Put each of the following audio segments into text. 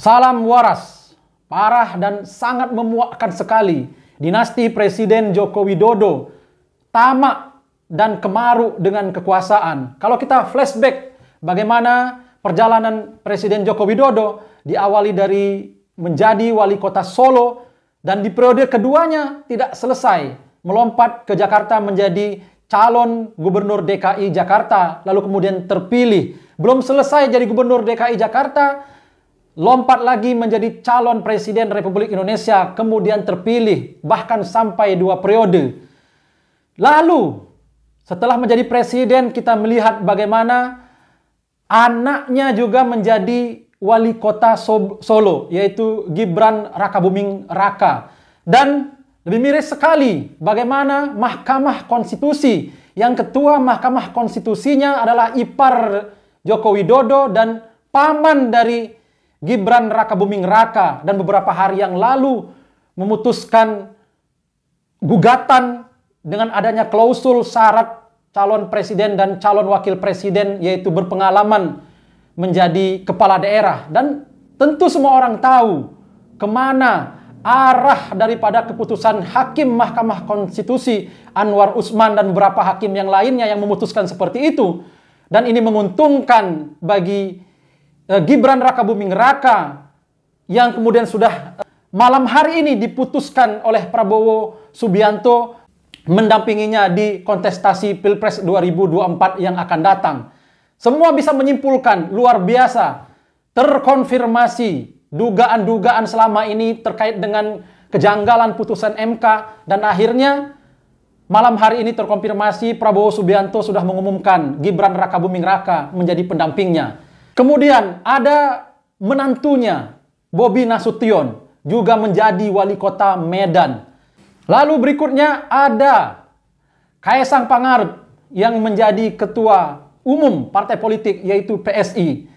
Salam waras, parah dan sangat memuakkan sekali. Dinasti Presiden Joko Widodo tamak dan kemaruk dengan kekuasaan. Kalau kita flashback bagaimana perjalanan Presiden Joko Widodo diawali dari menjadi wali kota Solo dan di periode keduanya tidak selesai, melompat ke Jakarta menjadi calon gubernur DKI Jakarta, lalu kemudian terpilih. Belum selesai jadi gubernur DKI Jakarta, lompat lagi menjadi calon presiden Republik Indonesia, kemudian terpilih, bahkan sampai 2 periode. Lalu, setelah menjadi presiden, kita melihat bagaimana anaknya juga menjadi wali kota Solo, yaitu Gibran Rakabuming Raka. Dan lebih miris sekali bagaimana Mahkamah Konstitusi, yang ketua Mahkamah Konstitusinya adalah ipar Joko Widodo dan paman dari Gibran Rakabuming Raka, dan beberapa hari yang lalu memutuskan gugatan dengan adanya klausul syarat calon presiden dan calon wakil presiden, yaitu berpengalaman menjadi kepala daerah. Dan tentu semua orang tahu kemana arah daripada keputusan Hakim Mahkamah Konstitusi Anwar Usman dan beberapa hakim yang lainnya yang memutuskan seperti itu. Dan ini menguntungkan bagi Gibran Rakabuming Raka yang kemudian sudah malam hari ini diputuskan oleh Prabowo Subianto mendampinginya di kontestasi Pilpres 2024 yang akan datang. Semua bisa menyimpulkan luar biasa, terkonfirmasi dugaan-dugaan selama ini terkait dengan kejanggalan putusan MK, dan akhirnya malam hari ini terkonfirmasi Prabowo Subianto sudah mengumumkan Gibran Rakabuming Raka menjadi pendampingnya. Kemudian ada menantunya, Bobi Nasution, juga menjadi wali kota Medan. Lalu berikutnya ada Kaesang Pangarep yang menjadi ketua umum partai politik, yaitu PSI.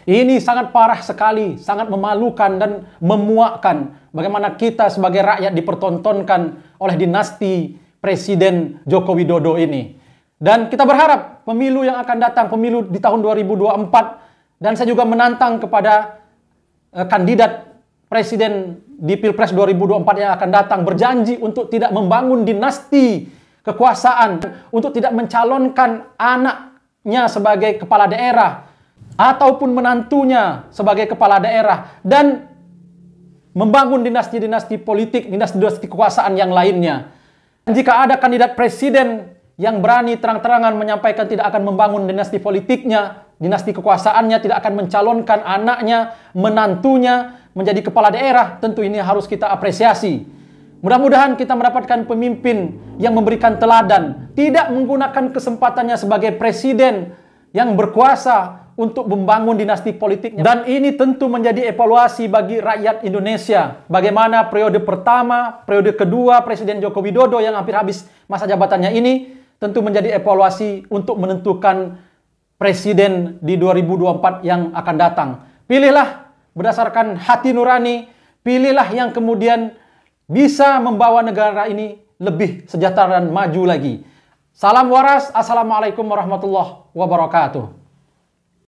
Ini sangat parah sekali, sangat memalukan dan memuakkan bagaimana kita sebagai rakyat dipertontonkan oleh dinasti Presiden Joko Widodo ini. Dan kita berharap pemilu yang akan datang, pemilu di tahun 2024, dan saya juga menantang kepada kandidat presiden di Pilpres 2024 yang akan datang, berjanji untuk tidak membangun dinasti kekuasaan, untuk tidak mencalonkan anaknya sebagai kepala daerah ataupun menantunya sebagai kepala daerah, dan membangun dinasti-dinasti politik, dinasti-dinasti kekuasaan yang lainnya. Dan jika ada kandidat presiden yang berani terang-terangan menyampaikan tidak akan membangun dinasti politiknya, dinasti kekuasaannya, tidak akan mencalonkan anaknya, menantunya menjadi kepala daerah, tentu ini harus kita apresiasi. Mudah-mudahan kita mendapatkan pemimpin yang memberikan teladan, tidak menggunakan kesempatannya sebagai presiden yang berkuasa untuk membangun dinasti politiknya. Dan ini tentu menjadi evaluasi bagi rakyat Indonesia. Bagaimana periode pertama, periode kedua Presiden Joko Widodo yang hampir habis masa jabatannya ini, tentu menjadi evaluasi untuk menentukan presiden di 2024 yang akan datang. Pilihlah berdasarkan hati nurani, pilihlah yang kemudian bisa membawa negara ini lebih sejahtera dan maju lagi. Salam waras, assalamualaikum warahmatullahi wabarakatuh.